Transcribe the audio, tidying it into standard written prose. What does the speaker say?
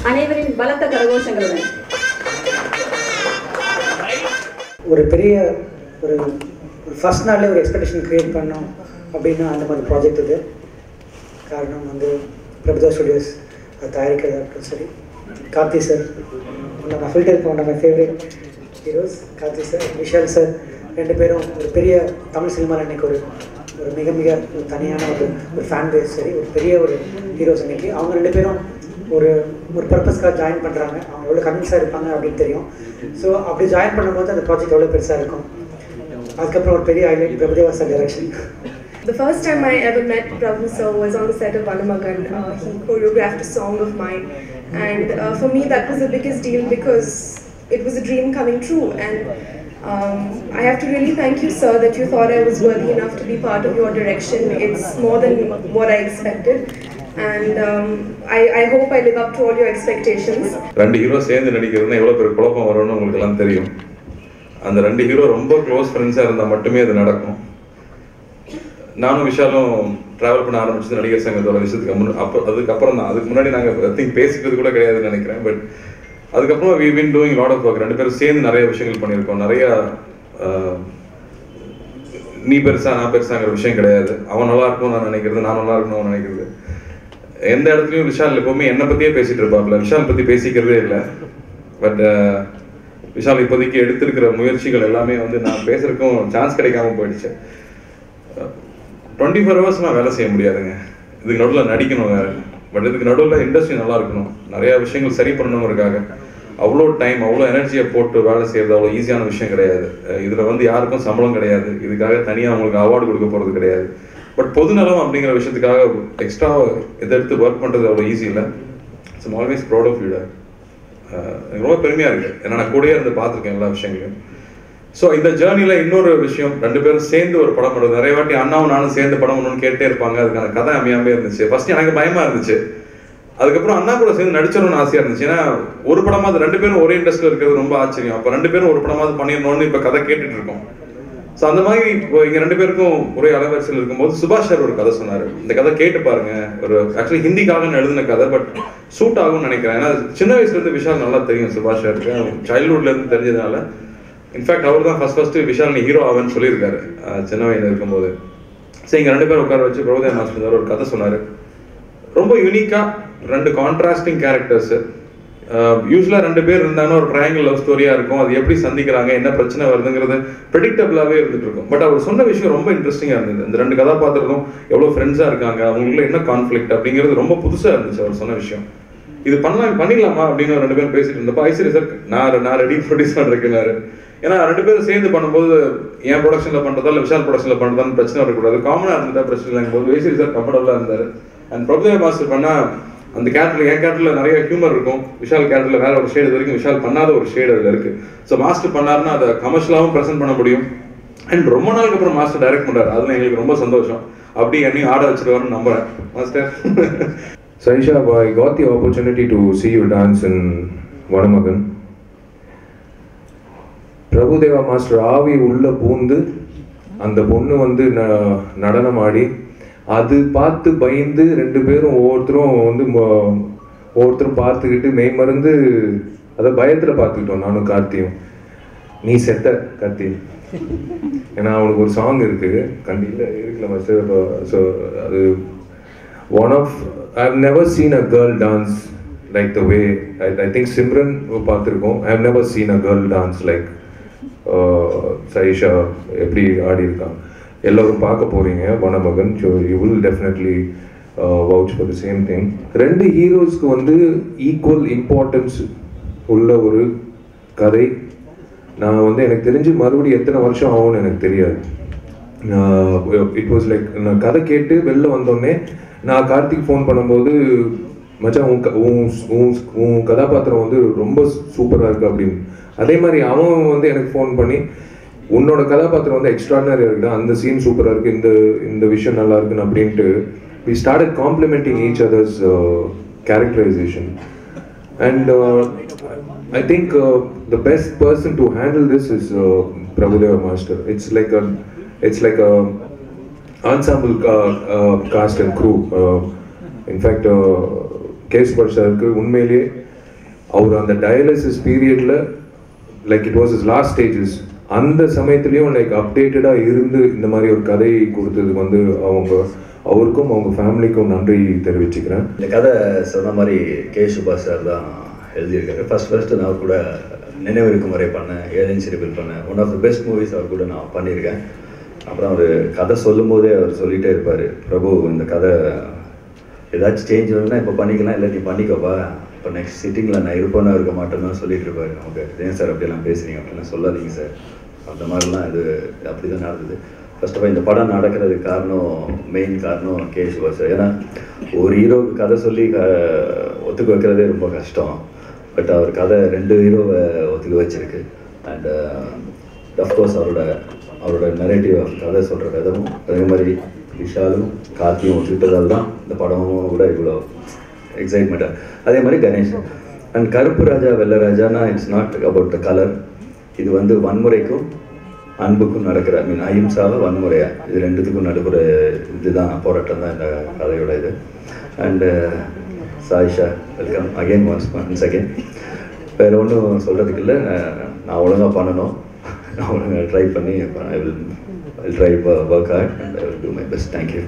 அனைவரின் பலத்த கரகோஷங்களுடன் ஒரு பெரிய ஒரு ஃபர்ஸ்ட் நாள்லேயே ஒரு எக்ஸ்பெக்டேஷன் க்ரியேட் பண்ணோம் அப்படின்னா அந்த மாதிரி ப்ராஜெக்ட் இது. காரணம் வந்து பிரபுதா ஸ்டுடியோஸ் தயாரிக்கிறதா இருக்கட்டும் சரி, கார்த்தி சார் நான் ஃபில்டர் இருக்க one of my favourite heroes Karthi sir, Vishal sir, ரெண்டு பேரும் ஒரு பெரிய தமிழ் சினிமாவில் இன்றைக்கி ஒரு மிக மிக தனியான ஒரு ஃபேன் பேஸ் சரி, ஒரு பெரிய ஒரு ஹீரோஸ் இன்றைக்கி. அவங்க ரெண்டு பேரும் ஒரு பர்பஸ்க்காக ஜாயின் பண்ணுறாங்க. அவங்க எவ்வளோ கன்வின்ஸாக இருப்பாங்க அப்படின்னு தெரியும். ஸோ அப்படி ஜாயின் பண்ணும்போது அந்த ப்ராஜெக்ட் எவ்வளோ பெருசாக இருக்கும். அதுக்கப்புறம் ஒரு பெரிய highlight Prabhudeva sir direction. The first time I ever met Prabhu sir was on the set of Vanamagan. He choreographed a song of mine, and for me that was the biggest deal because it was a dream coming true. And I have to really thank you, sir, that you thought I was worthy enough to be part of your direction. It's more than what I expected, and I hope I live up to all your expectations. ரெண்டு hero சேர்ந்து நடிக்கிறதுனா எவ்வளோ பெரிய குழப்பம் வரும்னு உங்களுக்கு எல்லாம் தெரியும். அந்த ரெண்டு ஹீரோ ரொம்ப க்ளோஸ் ஃப்ரெண்ட்ஸாக இருந்தால் மட்டுமே அது நடக்கும். நானும் விஷாலும் ட்ராவல் பண்ண ஆரம்பிச்சது நடிகர் சங்கத்தோட விஷயத்துக்கு அதுக்கப்புறம் தான். அதுக்கு முன்னாடி நாங்கள் திங்க் பேசிக்கிறது கூட கிடையாதுன்னு நினைக்கிறேன். பட் அதுக்கப்புறம் we been doing lot of work. ரெண்டு பேரும் சேர்ந்து நிறைய விஷயங்கள் பண்ணியிருக்கோம். நிறையா நீ பெருசா நான் பெருசாங்கிற விஷயம் கிடையாது. அவன் நல்லா இருக்கும் நான் நினைக்கிறது, நான் நல்லா இருக்கணும் அவன் நினைக்கிறது. எந்த இடத்துலையும் விஷால் எப்பவுமே என்னை பற்றியே பேசிகிட்டு இருப்பாப்ல, விஷால் பற்றி பேசிக்கிறதே இல்லை. பட் விஷால் இப்போதைக்கு எடுத்திருக்கிற முயற்சிகள் எல்லாமே வந்து நான் பேசுறதுக்கும் சான்ஸ் கிடைக்காம போயிடுச்சு. 24 hours நான் வேலை செய்ய முடியாதுங்க. இதுக்கு நடுவில் நடிக்கணும் வேறு. பட் இதுக்கு நடுவில் இண்டஸ்ட்ரி நல்லா இருக்கணும், நிறையா விஷயங்கள் சரி பண்ணணுங்கிறதுக்காக அவ்வளோ டைம் அவ்வளோ எனர்ஜியை போட்டு வேலை செய்கிறது அவ்வளோ ஈஸியான விஷயம் கிடையாது. இதில் வந்து யாருக்கும் சம்பளம் கிடையாது, இதுக்காக தனியாக அவங்களுக்கு அவார்டு கொடுக்க போகிறது கிடையாது. பட் பொதுநலம் அப்படிங்கிற விஷயத்துக்காக எக்ஸ்ட்ரா எதிர்த்து ஒர்க் பண்ணுறது அவ்வளோ ஈஸி இல்லை. It's always proud of leader. எனக்கு ரொம்ப பெருமையாக இருக்குது, ஏன்னா நான் கூடயே இருந்து பார்த்துருக்கேன் எல்லா விஷயங்களையும். ஸோ இந்த ஜேர்னியில் இன்னொரு விஷயம், ரெண்டு பேரும் சேர்ந்து ஒரு படம் பண்ணுறது. நிறைய வாட்டி அண்ணாவும் நானும் சேர்ந்து படம் பண்ணணும்னு கேட்டே இருப்பாங்க. அதுக்கான கதை அமையாமே இருந்துச்சு. ஃபர்ஸ்ட் எனக்கு பயமாக இருந்துச்சு. அதுக்கப்புறம் அண்ணா கூட சேர்ந்து நடிச்சிடணும்னு ஆசையாக இருந்துச்சு. ஏன்னா ஒரு படமாவது ரெண்டு பேரும் ஒரே இண்டஸ்ட்ரியில் இருக்கிறது ரொம்ப ஆச்சரியம். அப்போ ரெண்டு பேரும் ஒரு படமாவது பண்ணிடணும்னு இப்போ கதை கேட்டுட்டு இருக்கோம். ஸோ அந்த மாதிரி இப்போ இங்கே ரெண்டு பேருக்கும் ஒரே அலைவரிசையில் இருக்கும்போது சுபாஷ் சார் ஒரு கதை சொன்னார். இந்த கதை கேட்டு பாருங்க. ஒரு ஆக்சுவலி ஹிந்திக்காக எழுதின கதை, பட் சூட் ஆகும்னு நினைக்கிறேன். ஏன்னா சின்ன வயசுலேருந்து விஷால் நல்லா தெரியும் சுபாஷ் சாருக்கு, சைல்ட்ஹுட்லேருந்து தெரிஞ்சதுனால. இன்ஃபேக்ட் அவர் தான் ஃபர்ஸ்ட் விஷால் நீ ஹீரோ ஆவன்னு சொல்லியிருக்காரு சின்ன வயதில் இருக்கும்போது. சரி, இங்கே ரெண்டு பேரும் உட்கார வச்சு பிரபுதேவா மாஸ்டர் ஒரு கதை சொன்னார். ரொம்ப யூனிக்காக ரெண்டு கான்ட்ராஸ்டிங் கேரக்டர்ஸு. யூஸ்வலாக ரெண்டு பேர் இருந்தாங்கன்னா ஒரு ட்ரையாங்கிள் லவ் ஸ்டோரியாக இருக்கும். அது எப்படி சந்திக்கிறாங்க, என்ன பிரச்சனை வருதுங்கிறது ப்ரெடிக்டபிளாகவே இருந்துட்டு இருக்கும். பட் அவர் சொன்ன விஷயம் ரொம்ப இன்ட்ரெஸ்டிங்காக இருந்தது. இந்த ரெண்டு கதாபாத்திரமும் எவ்வளோ ஃப்ரெண்ட்ஸாக இருக்காங்க, அவங்களுக்குள்ள என்ன கான்ஃப்ளிக்ட் அப்படிங்கிறது ரொம்ப புதுசாக இருந்துச்சு அவர் சொன்ன விஷயம். இது பண்ணிடலாமா அப்படின்னு ரெண்டு பேரும் பேசிட்டு இருந்தப்போ ஐஸ்வரி சார் நான் ரெடி ப்ரொடியூஸ் பண்ணிருக்கேன். ஏன்னா ரெண்டு பேரும் சேர்ந்து பண்ணும்போது என் ப்ரொடக்ஷனில் பண்ணுறதா இல்லை விஷால் ப்ரொடக்ஷனில் பண்ணுறதான்னு பிரச்சனை வரக்கூடாது. காமனாக இருந்துட்டா பிரச்சனை இல்லைங்க போது ஐஸ்வரி சார் கம்ஃபர்டபுளாக இருந்தார். அண்ட் பிரபுதேவா மாஸ்டர் பண்ணால் அந்த கேரக்டரில் என் கேரக்டரில் நிறைய ஹியூமர் இருக்கும், விஷால் கேரக்டரில் வேற ஒரு ஷேடு வரைக்கும் விஷால் பண்ணாத ஒரு ஷேடு அதில் இருக்குது. ஸோ மாஸ்டர் பண்ணாருன்னா அதை கமர்ஷியலாகவும் ப்ரெசென்ட் பண்ண முடியும். அண்ட் ரொம்ப நாளுக்கு அப்புறம் மாஸ்டர் டைரக்ட் பண்ணுறாரு, அதில் எங்களுக்கு ரொம்ப சந்தோஷம். அப்படி என்னையும் ஆட வச்சுருவாருன்னு நம்புகிறேன். Master Saisha, I got the opportunity to see you dance in Vanamagan. Prabhudeva master ஆவி உள்ள பூந்து அந்த பொண்ணு வந்து நடனம் ஆடி அது பார்த்து பயந்து ரெண்டு பேரும் ஒவ்வொருத்தரும் பார்த்துக்கிட்டு மெய் மறந்து அதை பயத்தில் பார்த்துக்கிட்டோம். நானும் கார்த்தியும் நீ செத்த கார்த்தி. ஏன்னா அவனுக்கு ஒரு சாங் இருக்குது கண்டியில் இருக்குல்ல மாஸ்டர். ஸோ அது one of I've never seen a girl dance like the way I think Simran பார்த்திருக்கோம். I've never seen a girl dance like Saisha எப்படி ஆடி இருக்காங்க. எல்லாரும் பார்க்க போறீங்க வனமகன். So you will definitely vouch for the same thing. ரெண்டு ஹீரோஸ்க்கு வந்து equal importance உள்ள ஒரு கதை. நான் வந்து எனக்கு தெரிஞ்சு மறுபடியும் எத்தனை வருஷம் ஆகும்னு எனக்கு தெரியாது. இட் வாஸ் லைக் நான் கதை கேட்டு வெளில வந்தோடனே நான் கார்த்திக் ஃபோன் பண்ணும்போது மச்சான் உன் கதாபாத்திரம் வந்து ரொம்ப சூப்பராக இருக்குது அப்படின்னு. அதே மாதிரி அவன் வந்து எனக்கு ஃபோன் பண்ணி உன்னோட கதாபாத்திரம் வந்து எக்ஸ்ட்ராடனரியாக இருக்குடா, அந்த சீன் சூப்பராக இருக்குது, இந்த விஷயம் நல்லா இருக்குன்னு அப்படின்ட்டு we started complimenting each other's characterization. And I think the best person to handle this is Prabhudeva Master. It's like a ensemble cast and crew. In fact, K. Subhash sir unmele அவர் அந்த dialysis பீரியடில் like it was is last stages, அந்த சமயத்துலேயும் like அப்டேட்டடாக இருந்து இந்த மாதிரி ஒரு கதையை கொடுத்ததுக்கு வந்து அவருக்கும் அவங்க ஃபேமிலிக்கும் நன்றி தெரிவிச்சுக்கிறேன். இந்த கதை சொன்ன மாதிரி கே சுபாஷ் சார் தான் எழுதியிருக்காரு. ஃபஸ்ட்டு நான் கூட நினைவிருக்கும் வரை பண்ணேன், ஏஜென்சி ரிபில் பண்ணேன். One of the best movies அவர் கூட நான் பண்ணியிருக்கேன். அப்புறம் அவர் கதை சொல்லும் போதே அவர் சொல்லிகிட்டே இருப்பார், பிரபு இந்த கதை ஏதாச்சும் சேஞ்ச் வேணும்னா இப்போ பண்ணிக்கலாம், இல்லை நீ பண்ணிக்கோப்பா, இப்போ நெக்ஸ்ட் சிட்டிங்கில் நான் இருப்பேன்னா இருக்க மாட்டேன்னு சொல்லிட்டு இருப்பாரு. நமக்கு ஏன் சார் அப்படியெல்லாம் பேசுகிறீங்க அப்படிலாம் சொல்லாதீங்க சார், அந்த மாதிரிலாம் இது அப்படி தான் நடந்தது. ஃபர்ஸ்ட் ஆஃப் ஆல் இந்த படம் நடக்கிறதுக்கு காரணம், மெயின் காரணம் கே சுபாஷ் சார். ஏன்னா ஒரு ஹீரோவுக்கு கதை சொல்லி ஒத்துக்க வைக்கிறதே ரொம்ப கஷ்டம். பட் அவர் கதை 2 ஹீரோவை ஒத்துக்க வச்சிருக்கு. அண்ட் அஃப்கோர்ஸ் அவரோட நரேட்டிவ் கதை சொல்கிற விதமும் அதே மாதிரி விஷாலும் கார்த்தியும் ஒத்துக்கிட்டதால் தான் இந்த படமும் கூட இவ்வளோ எக்ஸைட்மெண்ட்டாக. அதே மாதிரி கணேஷ் அண்ட் கருப்பு ராஜா வெள்ளை ராஜானா it's not about the colour. இது வந்து வன்முறைக்கும் அன்புக்கும் நடக்கிற அஹிம்சாவை வன்முறையா, இது ரெண்டுத்துக்கும் நடுப்புற இதுதான் போராட்டம் தான் இந்த கதையோட இது. And Sayyeshaa welcome again once again. வேறு ஒன்றும் சொல்கிறதுக்கு இல்லை, நான் ஒழுங்காக பண்ணணும், நான் ஒழுங்காக ட்ரை பண்ணி I will try work hard and I will do my best. Thank you.